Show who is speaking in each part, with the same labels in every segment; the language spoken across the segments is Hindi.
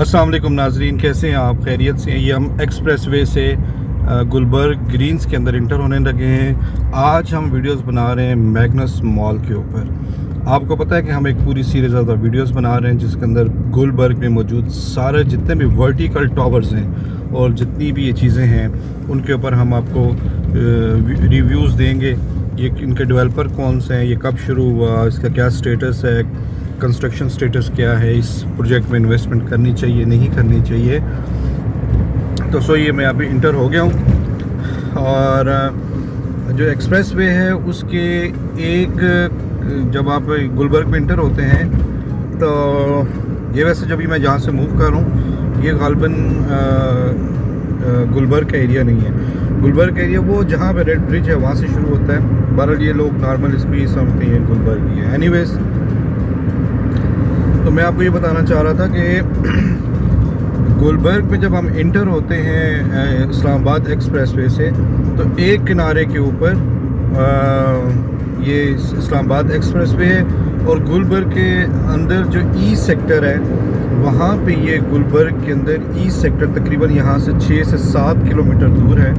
Speaker 1: अस्सलाम वालेकुम नाजरीन, कैसे हैं आप? खैरियत से हैं? ये हम एक्सप्रेस वे से गुलबर्ग ग्रीन्स के अंदर इंटर होने लगे हैं। आज हम वीडियोस बना रहे हैं मैग्नस मॉल के ऊपर। आपको पता है कि हम एक पूरी सीरीज़ ऑफ वीडियोस बना रहे हैं जिसके अंदर गुलबर्ग में मौजूद सारे जितने भी वर्टिकल टावर्स हैं और जितनी भी ये चीज़ें हैं उनके ऊपर हम आपको रिव्यूज़ देंगे। ये इनके डेवलपर कौन से हैं, ये कब शुरू हुआ, इसका क्या स्टेटस है, कंस्ट्रक्शन स्टेटस क्या है, इस प्रोजेक्ट में इन्वेस्टमेंट करनी चाहिए नहीं करनी चाहिए। तो ये मैं अभी इंटर हो गया हूँ और जो एक्सप्रेस वे है उसके जब आप गुलबर्ग में इंटर होते हैं तो ये वैसे जब भी मैं जहाँ से मूव कर रहा हूँ ये गालबन गुलबर्ग का एरिया नहीं है। गुलबर्ग का एरिया वो जहाँ पे रेड ब्रिज है वहाँ से शुरू होता है। बहरहाल ये लोग नॉर्मल इसको ये समझते हैं गुलबर्ग ही है। एनीवेज, तो मैं आपको ये बताना चाह रहा था कि गुलबर्ग में जब हम इंटर होते हैं इस्लामाबाद एक्सप्रेसवे से तो एक किनारे के ऊपर ये इस्लामाबाद एक्सप्रेसवे है और गुलबर्ग के अंदर जो ईस्ट सेक्टर है वहाँ पे ये गुलबर्ग के अंदर ईस्ट सेक्टर तकरीबन यहाँ से 6 से 7 किलोमीटर दूर है।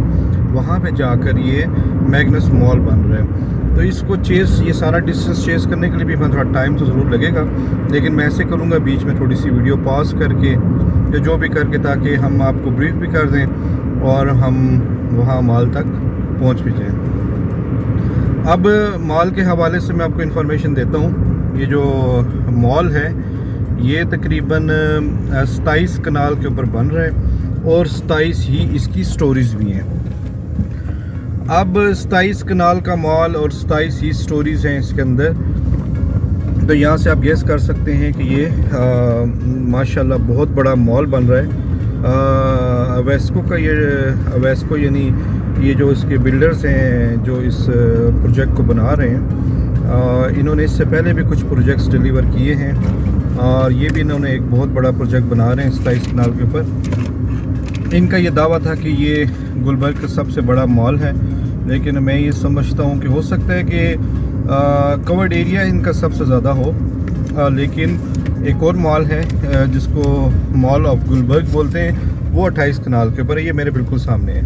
Speaker 1: वहाँ पे जाकर ये मैग्नस मॉल बन रहा है। तो इसको ये सारा डिस्टेंस चेस करने के लिए भी थोड़ा टाइम तो ज़रूर लगेगा, लेकिन मैं ऐसे करूँगा बीच में थोड़ी सी वीडियो पॉज करके या जो भी करके ताकि हम आपको ब्रीफ भी कर दें और हम वहाँ मॉल तक पहुँच भी जाएँ। अब मॉल के हवाले से मैं आपको इन्फॉर्मेशन देता हूँ। ये जो मॉल है ये तकरीबन 27 कनाल के ऊपर बन रहा है और 27 ही इसकी स्टोरीज़ भी हैं। अब 27 कनाल का मॉल और 27 ही स्टोरीज़ हैं इसके अंदर, तो यहाँ से आप गेस कर सकते हैं कि ये माशाल्लाह बहुत बड़ा मॉल बन रहा है। अवेस्को यानी ये जो इसके बिल्डर्स हैं जो इस प्रोजेक्ट को बना रहे हैं, इन्होंने इससे पहले भी कुछ प्रोजेक्ट्स डिलीवर किए हैं और ये भी इन्होंने एक बहुत बड़ा प्रोजेक्ट बना रहे हैं 27 कनाल के ऊपर। इनका ये दावा था कि ये गुलबर्ग का सबसे बड़ा मॉल है, लेकिन मैं ये समझता हूँ कि हो सकता है कि कवर्ड एरिया इनका सबसे ज़्यादा हो, लेकिन एक और मॉल है जिसको मॉल ऑफ गुलबर्ग बोलते हैं, वो 28 कनाल के ऊपर है। ये मेरे बिल्कुल सामने है।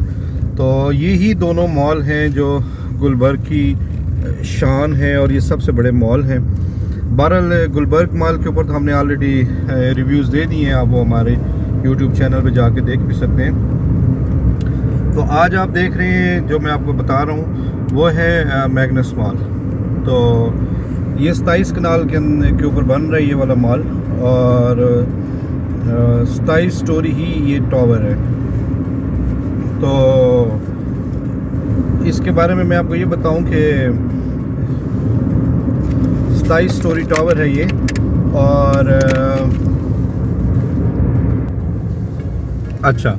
Speaker 1: तो ये ही दोनों मॉल हैं जो गुलबर्ग की शान है और ये सबसे बड़े मॉल हैं। बहरहाल गुलबर्ग मॉल के ऊपर तो हमने ऑलरेडी रिव्यूज़ दे दिए हैं, आप वो हमारे यूट्यूब चैनल पे जाके देख भी सकते हैं। तो आज आप देख रहे हैं जो मैं आपको बता रहा हूँ वो है मैग्नस मॉल। तो ये 27 कनाल के ऊपर बन रहा है ये वाला मॉल और 27 स्टोरी ही ये टावर है। तो इसके बारे में मैं आपको ये बताऊं कि 27 स्टोरी टावर है ये और अच्छा,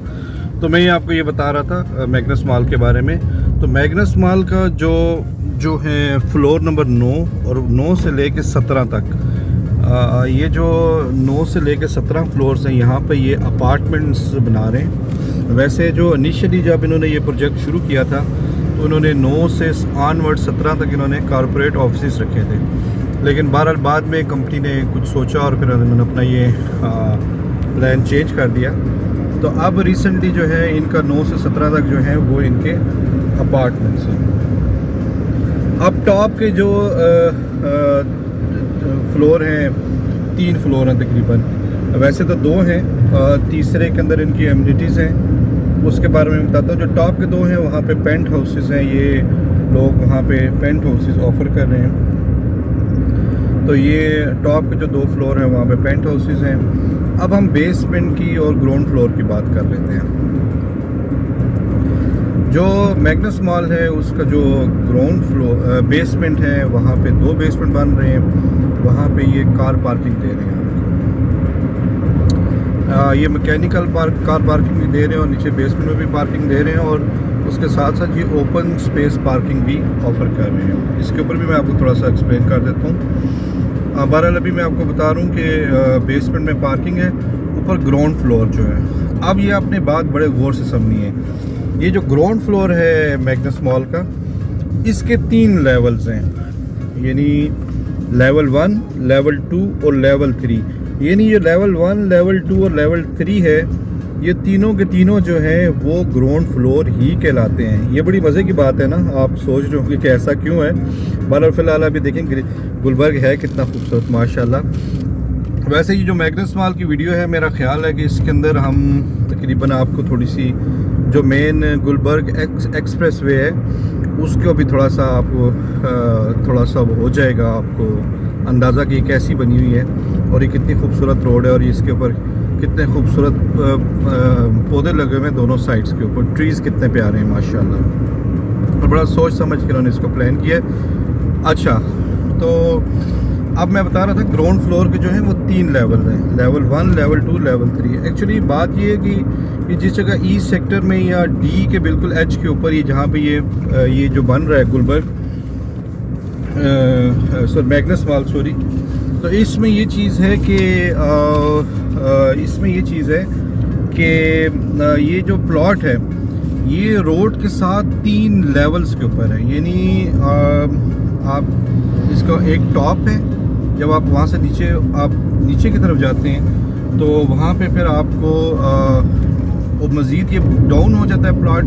Speaker 1: तो मैं ये आपको ये बता रहा था मैग्नस मॉल के बारे में। तो मैग्नस मॉल का जो है फ्लोर नंबर 9 और 9 से लेके 17 तक, ये जो 9 से लेके 17 फ्लोर्स हैं यहाँ पे ये अपार्टमेंट्स बना रहे हैं। वैसे जो इनिशियली जब इन्होंने ये प्रोजेक्ट शुरू किया था तो उन्होंने 9 से ऑनवर्ड 17 तक इन्होंने कॉरपोरेट ऑफिस रखे थे, लेकिन बहरहाल बाद में कंपनी ने कुछ सोचा और फिर उन्होंने अपना ये प्लान चेंज कर दिया। तो अब रिसेंटली जो है इनका 9 से 17 तक जो है वो इनके अपार्टमेंट्स हैं। अब टॉप के जो फ्लोर हैं, 3 फ्लोर हैं तकरीबन, वैसे तो 2 हैं, तीसरे के अंदर इनकी एमिनिटीज़ हैं, उसके बारे में बताता हूँ। जो टॉप के 2 हैं वहाँ पे पेंट हाउसेस हैं, ये लोग वहाँ पे पेंट हाउसेस ऑफ़र कर रहे हैं। तो ये टॉप के जो 2 फ्लोर हैं वहाँ पे पेंट हाउसेस हैं। अब हम बेसमेंट की और ग्राउंड फ्लोर की बात कर लेते हैं। जो मैग्नस मॉल है उसका जो ग्राउंड फ्लोर बेसमेंट है वहाँ पे 2 बेसमेंट बन रहे हैं। वहाँ पे ये कार पार्किंग दे रहे हैं आपको, ये मैकेनिकल कार पार्किंग भी दे रहे हैं और नीचे बेसमेंट में भी पार्किंग दे रहे हैं और उसके साथ साथ ये ओपन स्पेस पार्किंग भी ऑफ़र कर रहे हैं। इसके ऊपर भी मैं आपको थोड़ा सा एक्सप्लेन कर देता हूँ। बहरहाल अभी मैं आपको बता रहा हूँ कि बेसमेंट में पार्किंग है, ऊपर ग्राउंड फ्लोर जो है। अब ये आपने बात बड़े गौर से सुननी है। ये जो ग्राउंड फ्लोर है मैग्नस मॉल का, इसके 3 लेवल्स हैं, यानी लेवल 1, लेवल 2 और लेवल 3। ये नहीं, जो लेवल 1, लेवल 2 और लेवल 3 है, ये तीनों के तीनों जो हैं वो ग्राउंड फ्लोर ही कहलाते हैं। ये बड़ी मज़े की बात है ना, आप सोच रहे होंगे कि ऐसा क्यों है। बहरहाल फ़िलहाल अभी देखें गुलबर्ग है कितना खूबसूरत माशाल्लाह। वैसे ये जो मैग्नस मॉल की वीडियो है, मेरा ख्याल है कि इसके अंदर हम तकरीबन आपको थोड़ी सी जो मेन गुलबर्ग एक्सप्रेस वे है उसको भी थोड़ा सा आपको थोड़ा सा वो हो जाएगा, आपको अंदाज़ा कि कैसी बनी हुई है और ये कितनी खूबसूरत रोड है और इसके ऊपर कितने खूबसूरत पौधे लगे हुए हैं दोनों साइड्स के ऊपर, ट्रीज़ कितने प्यारे हैं माशाल्लाह। और बड़ा सोच समझ के उन्होंने इसको प्लान किया। अच्छा, तो अब मैं बता रहा था ग्राउंड फ्लोर के जो है वो 3 लेवल हैं, लेवल 1, लेवल 2, लेवल 3। एक्चुअली बात ये है कि जिस जगह ईस्ट सेक्टर में या डी के बिल्कुल एच के ऊपर ये जहाँ पे ये जो बन रहा है गुलबर्ग मैग्नस मॉल, सॉरी, तो इसमें ये चीज़ है कि ये जो प्लॉट है ये रोड के साथ 3 लेवल्स के ऊपर है। यानी आप इसका एक टॉप है, जब आप वहाँ से नीचे की तरफ जाते हैं तो वहाँ पे फिर आपको मज़ीद ये डाउन हो जाता है प्लॉट,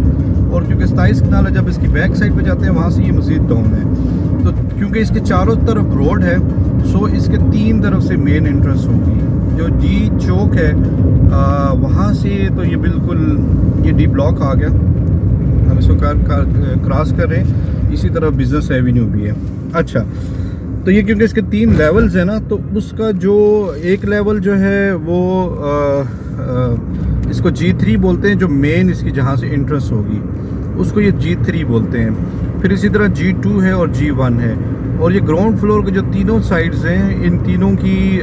Speaker 1: और क्योंकि 27 कनाल है, जब इसकी बैक साइड पे जाते हैं वहाँ से ये मज़ीद डाउन है। तो क्योंकि इसके चारों तरफ रोड है, सो इसके 3 तरफ से मेन एंट्रेंस होगी। जो डी चौक है वहाँ से तो ये बिल्कुल ये डी ब्लॉक आ गया, हम इसको क्रॉस कर रहे हैं। इसी तरह बिजनेस एवेन्यू भी है। अच्छा, तो ये क्योंकि इसके 3 लेवल्स हैं ना, तो उसका जो एक लेवल जो है वो इसको G3 बोलते हैं, जो मेन इसकी जहाँ से एंट्रेंस होगी उसको ये G3 बोलते हैं। फिर इसी तरह G2 है और G1 है। और ये ग्राउंड फ्लोर के जो तीनों साइड्स हैं, इन तीनों की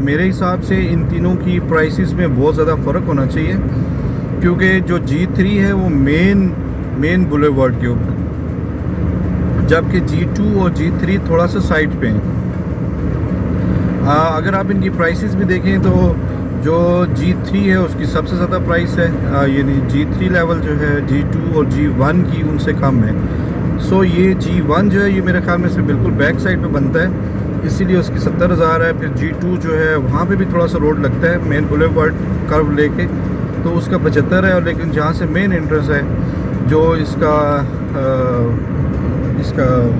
Speaker 1: मेरे हिसाब से इन तीनों की प्राइसेस में बहुत ज़्यादा फ़र्क होना चाहिए, क्योंकि जो G3 है वो मेन बुलेवार्ड के ऊपर, जबकि G2 और G3 थोड़ा सा साइड पे हैं। अगर आप इनकी प्राइसेस भी देखें तो जो G3 है उसकी सबसे ज़्यादा प्राइस है, यानी G3 लेवल जो है G2 और G1 की उनसे कम है। सो ये G1 जो है ये मेरे ख्याल में से बिल्कुल बैक साइड पे बनता है, इसीलिए उसकी 70,000 है। फिर G2 जो है वहाँ पे भी थोड़ा सा रोड लगता है मेन बुलेवार्ड कर्व लेके, तो उसका 75 है। और लेकिन जहाँ से मेन एंट्रेंस है, जो इसका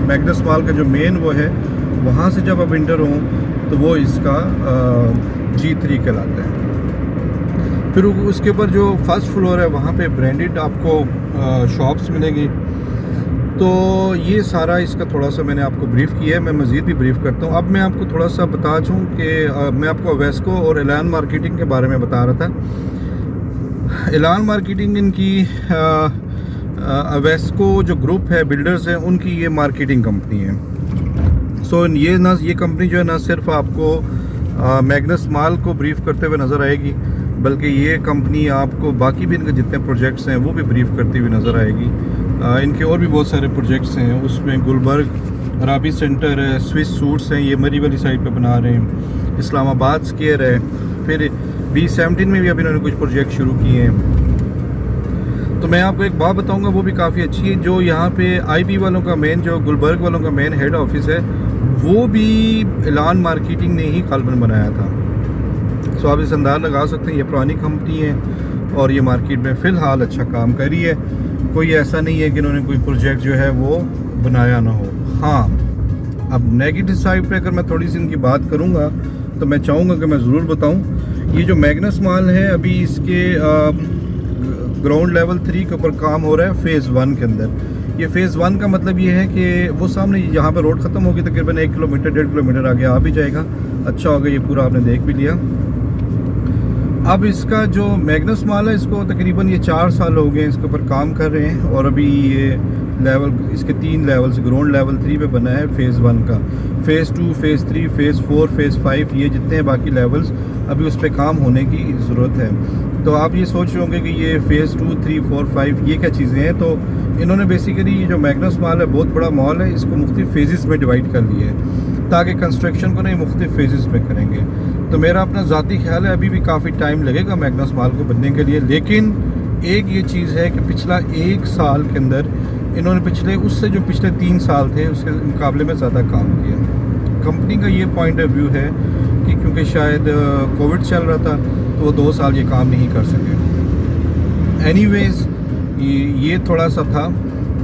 Speaker 1: मैग्नस मॉल का जो मेन वो है, वहाँ से जब आप इंटर हों तो वो इसका G3 कहलाता है। फिर उसके ऊपर जो फर्स्ट फ्लोर है वहाँ पे ब्रांडेड आपको शॉप्स मिलेंगी। तो ये सारा इसका थोड़ा सा मैंने आपको ब्रीफ़ किया है, मैं मज़ीद भी ब्रीफ़ करता हूँ। अब मैं आपको थोड़ा सा बता दूँ कि मैं आपको वेस्को और एलान मार्केटिंग के बारे में बता रहा था। एलान मार्केटिंग इनकी वेस्को जो ग्रुप है बिल्डर्स हैं, उनकी ये मार्केटिंग कंपनी है। सो ये कंपनी जो है ना सिर्फ आपको मैग्नस मॉल को ब्रीफ़ करते हुए नज़र आएगी, बल्कि ये कंपनी आपको बाकी भी इनके जितने प्रोजेक्ट्स हैं वो भी ब्रीफ़ करती हुई नज़र आएगी। इनके और भी बहुत सारे प्रोजेक्ट्स हैं, उसमें गुलबर्ग राबी सेंटर है, स्विस सूट्स हैं, ये मरी वाली साइड पे बना रहे हैं, इस्लामाबाद स्केयर है, फिर B17 में भी अभी इन्होंने कुछ प्रोजेक्ट शुरू किए हैं। तो मैं आपको एक बात बताऊंगा, वो भी काफ़ी अच्छी है। जो यहाँ पे IB वालों का मेन, जो गुलबर्ग वालों का मेन हेड ऑफिस है, वो भी एलान मार्केटिंग ने ही काल्पन बनाया था। सो आप इस अंदाज़ लगा सकते हैं ये पुरानी कंपनी है और ये मार्केट में फ़िलहाल अच्छा काम कर रही है। कोई ऐसा नहीं है कि इन्होंने कोई प्रोजेक्ट जो है वो बनाया ना हो। हाँ, अब नेगेटिव साइड पे अगर मैं थोड़ी सी इनकी बात करूँगा तो मैं चाहूँगा कि मैं ज़रूर बताऊँ। ये जो मैग्नस मॉल है, अभी इसके ग्राउंड लेवल 3 के ऊपर काम हो रहा है फ़ेज़ 1 के अंदर। ये फ़ेज़ 1 का मतलब ये है कि वो सामने जहाँ पे रोड ख़त्म होगी तकरीबन 1 किलोमीटर 1.5 किलोमीटर आगे आ भी जाएगा। अच्छा होगा, ये पूरा आपने देख भी लिया। अब इसका जो मैग्नस मॉल है, इसको तकरीबन ये 4 साल हो गए इसके ऊपर काम कर रहे हैं, और अभी ये लेवल इसके 3 लेवल्स ग्राउंड लेवल 3 पे बना है फ़ेज़ 1 का। फ़ेज़ 2, फ़ेज़ 3, फ़ेज़ 4, फ़ेज़ 5, ये जितने हैं बाकी लेवल्स, अभी उस पर काम होने की ज़रूरत है। तो आप ये सोच रहे होंगे कि ये फ़ेज़ 2, 3, 4, 5 ये क्या चीज़ें हैं। तो इन्होंने बेसिकली ये जो मैग्नस मॉल है बहुत बड़ा मॉल है, इसको मुख्तलिफ फ़ेज़ेस में डिवाइड कर लिया है ताकि कंस्ट्रक्शन को नहीं मुख्तलिफ फ़ेज़ेस में करेंगे। तो मेरा अपना ज़ाती ख्याल है अभी भी काफ़ी टाइम लगेगा मैग्नस मॉल को बनने के लिए। लेकिन एक ये चीज़ है कि पिछला 1 साल के अंदर इन्होंने पिछले 3 साल थे उसके मुकाबले में ज़्यादा काम किया। कंपनी का ये पॉइंट ऑफ व्यू है होगी, क्योंकि शायद कोविड चल रहा था तो वो 2 साल ये काम नहीं कर सके। एनीवेज़ ये थोड़ा सा था।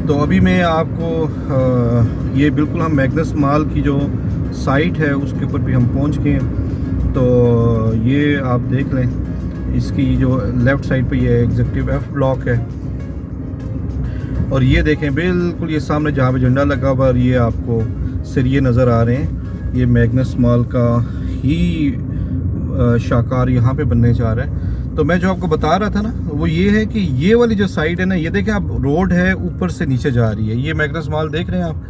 Speaker 1: तो अभी मैं आपको ये बिल्कुल हम मैग्नस मॉल की जो साइट है उसके ऊपर भी हम पहुंच गए हैं। तो ये आप देख लें, इसकी जो लेफ़्ट साइड पे ये एग्जीक्यूटिव F ब्लॉक है, और ये देखें बिल्कुल ये सामने जहाँ पे झंडा लगा हुआ और ये आपको सरिये नज़र आ रहे हैं, ये मैग्नस मॉल का ही शाकार यहाँ पे बनने जा रहा है। तो मैं जो आपको बता रहा था ना वो ये है कि ये वाली जो साइड है ना, ये देखें आप, रोड है ऊपर से नीचे जा रही है। ये मैग्नस मॉल देख रहे हैं आप?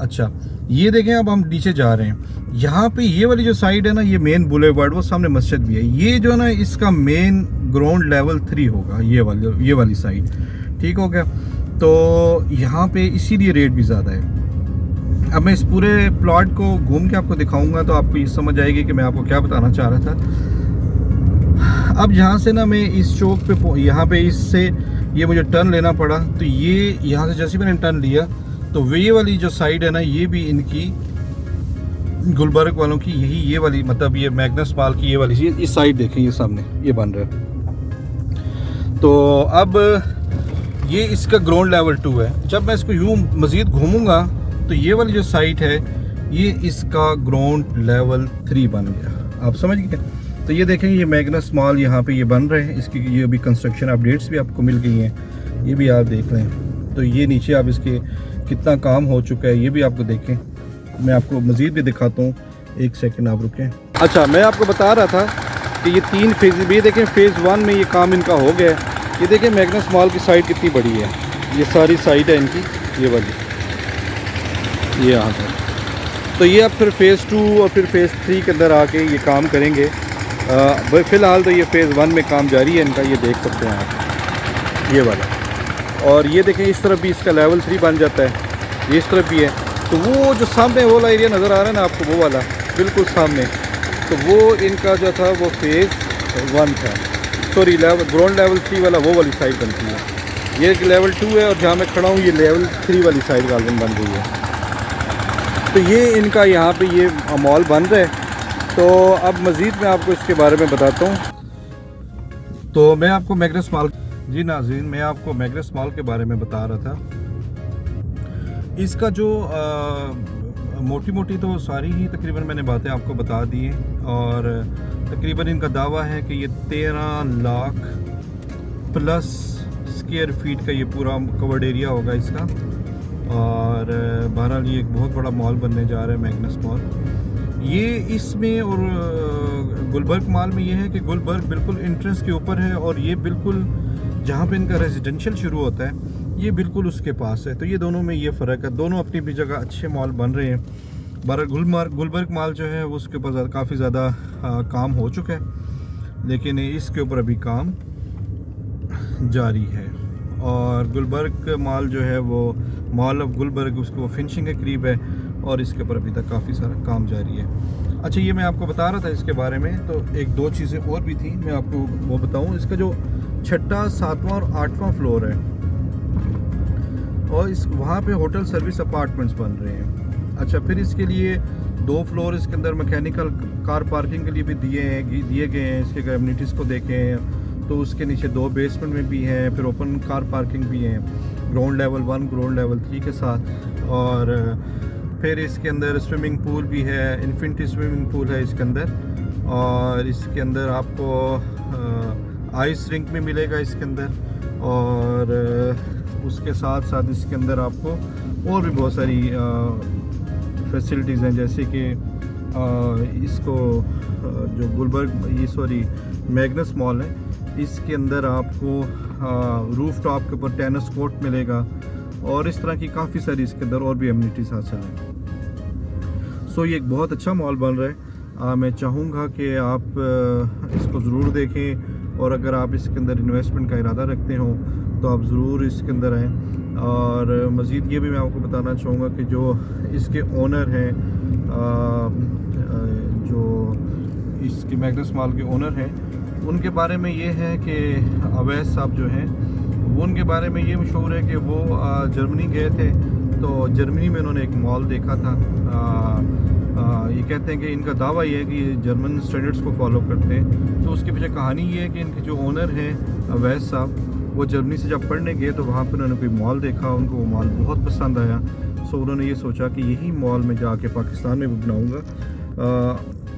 Speaker 1: अच्छा, ये देखें अब हम नीचे जा रहे हैं। यहाँ पे ये वाली जो साइड है ना, ये मेन बुलेवार्ड, वो सामने मस्जिद भी है। ये जो है ना, इसका मेन ग्राउंड लेवल 3 होगा, ये वाली साइड। ठीक हो गया? तो यहाँ पे इसीलिए रेट भी ज़्यादा है। अब मैं इस पूरे प्लॉट को घूम के आपको दिखाऊंगा तो आपको ये समझ आएगी कि मैं आपको क्या बताना चाह रहा था। अब यहाँ से ना मैं इस चौक पे, यहाँ पे इससे ये मुझे टर्न लेना पड़ा। तो ये यहाँ से जैसे मैंने टर्न लिया तो ये वाली जो साइड है ना, ये भी इनकी गुलबर्ग वालों की ये वाली, मतलब ये मैग्नस मॉल की ये वाली इस साइड देखें, ये सामने ये बन रहा है। तो अब ये इसका ग्राउंड लेवल 2 है। जब मैं इसको यूँ मज़ीद घूमूंगा तो ये वाली जो साइट है ये इसका ग्राउंड लेवल 3 बन गया। आप समझ गए? तो ये देखें, ये मैग्नस मॉल यहाँ पे ये बन रहे हैं। इसकी ये भी कंस्ट्रक्शन अपडेट्स भी आपको मिल गई हैं, ये भी आप देख रहे हैं। तो ये नीचे आप इसके कितना काम हो चुका है ये भी आपको देखें। मैं आपको मज़ीद भी दिखाता हूँ, एक सेकंड आप रुकें। अच्छा, मैं आपको बता रहा था कि ये 3 फेज़ भी देखें। फ़ेज़ 1 में ये काम इनका हो गया है। ये देखें मैग्नस मॉल की साइड कितनी बड़ी है, ये सारी साइड है इनकी, ये वाली, ये यहाँ पर। तो ये अब फिर फ़ेज़ 2 और फिर फ़ेज़ 3 के अंदर आके ये काम करेंगे। फ़िलहाल तो ये फ़ेज़ 1 में काम जारी है इनका, ये देख सकते हैं आप, ये वाला। और ये देखें इस तरफ भी इसका लेवल 3 बन जाता है, ये इस तरफ भी है। तो वो जो सामने वो वाला एरिया नज़र आ रहा है ना आपको, वो वाला बिल्कुल सामने, तो वो इनका जो था वो फ़ेज़ 1 था। सॉरी, ग्राउंड लेवल 3 वाला वो वाली साइड बनती है। ये लेवल 2 है और जहाँ मैं खड़ा हूँ ये लेवल 3 वाली साइड गार्डन बन रही है। तो ये इनका यहाँ पे ये मॉल बन रहा है। तो अब मज़ीद मैं आपको इसके बारे में बताता हूँ। तो मैं आपको मैग्नस मॉल, जी नाज़रीन, मैं आपको मैग्नस मॉल के बारे में बता रहा था। इसका जो मोटी मोटी तो सारी ही तकरीबन मैंने बातें आपको बता दी हैं। और तकरीबन इनका दावा है कि ये 13 लाख प्लस स्क्वायर फीट का ये पूरा कवर्ड एरिया होगा इसका। और बहरहाल ये एक बहुत बड़ा मॉल बनने जा रहा है मैग्नस मॉल। ये इसमें और गुलबर्ग मॉल में ये है कि गुलबर्ग बिल्कुल एंट्रेंस के ऊपर है और ये बिल्कुल जहाँ पे इनका रेजिडेंशियल शुरू होता है ये बिल्कुल उसके पास है। तो ये दोनों में ये फ़र्क है, दोनों अपनी भी जगह अच्छे मॉल बन रहे हैं। गुलबर्ग मॉल जो है उसके ऊपर काफ़ी ज़्यादा काम हो चुका है, लेकिन इसके ऊपर अभी काम जारी है। और गुलबर्ग मॉल जो है वो मॉल ऑफ गुलबर्ग, उसको फिनिशिंग के करीब है और इसके ऊपर अभी तक काफ़ी सारा काम जारी है। अच्छा, ये मैं आपको बता रहा था इसके बारे में, तो एक दो चीज़ें और भी थी, मैं आपको वो बताऊं। इसका जो 6वां, 7वां और 8वां फ्लोर है और वहाँ पे होटल सर्विस अपार्टमेंट्स बन रहे हैं। अच्छा, फिर इसके लिए 2 फ्लोर इसके अंदर मैकेनिकल कार पार्किंग के लिए भी दिए गए हैं। इसके कम्युनिटीज़ को देखें तो उसके नीचे 2 बेसमेंट में भी हैं, फिर ओपन कार पार्किंग भी है ग्राउंड लेवल 1, ग्राउंड लेवल 3 के साथ। और फिर इसके अंदर स्विमिंग पूल भी है, इन्फिनिटी स्विमिंग पूल है इसके अंदर। और इसके अंदर आपको आइस रिंक भी मिलेगा इसके अंदर। और उसके साथ साथ इसके अंदर आपको और भी बहुत सारी फैसिलिटीज़ हैं, जैसे कि इसको जो गुलबर्ग मैग्नस मॉल है, इसके अंदर आपको रूफ टॉप के ऊपर टेनिस कोर्ट मिलेगा और इस तरह की काफ़ी सारी इसके अंदर और भी एमिनिटीज़ हासिल हैं। सो ये एक बहुत अच्छा मॉल बन रहा है। मैं चाहूँगा कि आप इसको ज़रूर देखें और अगर आप इसके अंदर इन्वेस्टमेंट का इरादा रखते हो तो आप ज़रूर इसके अंदर आएँ। और मज़ीद ये भी मैं आपको बताना चाहूँगा कि जो इसके ओनर हैं, जो इसके मैग्नस मॉल के ओनर हैं, उनके बारे में ये है कि अवैस साहब जो हैं वो, उनके बारे में ये मशहूर है कि वो जर्मनी गए थे तो जर्मनी में उन्होंने एक मॉल देखा था ये कहते हैं कि इनका दावा ये है कि ये जर्मन स्टैंडर्ड्स को फॉलो करते हैं। तो उसके पीछे कहानी ये है कि इनके जो ओनर हैं अवैस साहब, वो जर्मनी से जब पढ़ने गए तो वहाँ पर उन्होंने कोई मॉल देखा, उनको वो मॉल बहुत पसंद आया। सो उन्होंने ये सोचा कि यही मॉल में जाके पाकिस्तान में भी बनाऊँगा।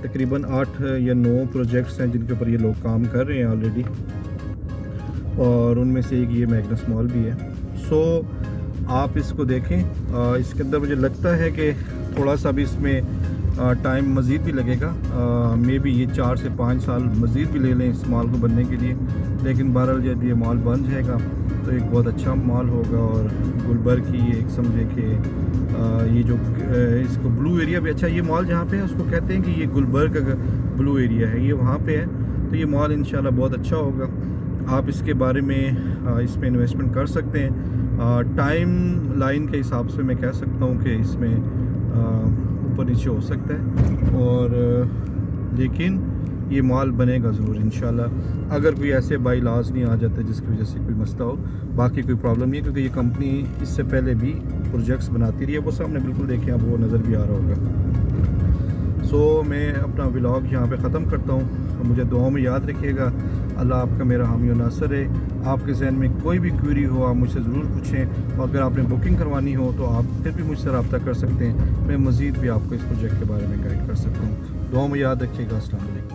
Speaker 1: तकरीबन 8 या 9 प्रोजेक्ट्स हैं जिनके ऊपर ये लोग काम कर रहे हैं ऑलरेडी, और उनमें से एक ये मैग्नस मॉल भी है। सो आप इसको देखें। इसके अंदर मुझे लगता है कि थोड़ा सा भी इसमें टाइम मज़ीद भी लगेगा, मे बी ये 4 से 5 साल मज़ीद भी ले लें इस मॉल को बनने के लिए। लेकिन बहरहाल जब ये मॉल बन जाएगा तो एक बहुत अच्छा मॉल होगा। और गुलबर्ग की एक समझे कि ये जो इसको ब्लू एरिया भी अच्छा, ये मॉल जहाँ पे है उसको कहते हैं कि ये गुलबर्ग का ब्लू एरिया है, ये वहाँ पे है। तो ये मॉल इंशाल्लाह बहुत अच्छा होगा। आप इसके बारे में इसमें इन्वेस्टमेंट कर सकते हैं। टाइम लाइन के हिसाब से मैं कह सकता हूँ कि इसमें ऊपर नीचे हो सकता है, और लेकिन ये मॉल बनेगा ज़रूर इंशाल्लाह, अगर कोई ऐसे बाई लॉज नहीं आ जाते जिसकी वजह से कोई मसला हो। बाकी कोई प्रॉब्लम नहीं है, क्योंकि ये कंपनी इससे पहले भी प्रोजेक्ट्स बनाती रही है। वो सामने बिल्कुल देखें आप, वो नज़र भी आ रहा होगा। सो मैं अपना व्लॉग यहाँ पे ख़त्म करता हूँ। मुझे दुआओं में याद रखिएगा। अल्लाह आपका मेरा हामी और नासर है। आपके जहन में कोई भी क्वेरी हो आप मुझसे ज़रूर पूछें, और अगर आपने बुकिंग करवानी हो तो आप फिर भी मुझसे रब्ता कर सकते हैं। मैं मज़ीद भी आपको इस प्रोजेक्ट के बारे में गाइड कर सकता हूँ। दुआओं में याद रखिएगा। अस्सलाम वालेकुम।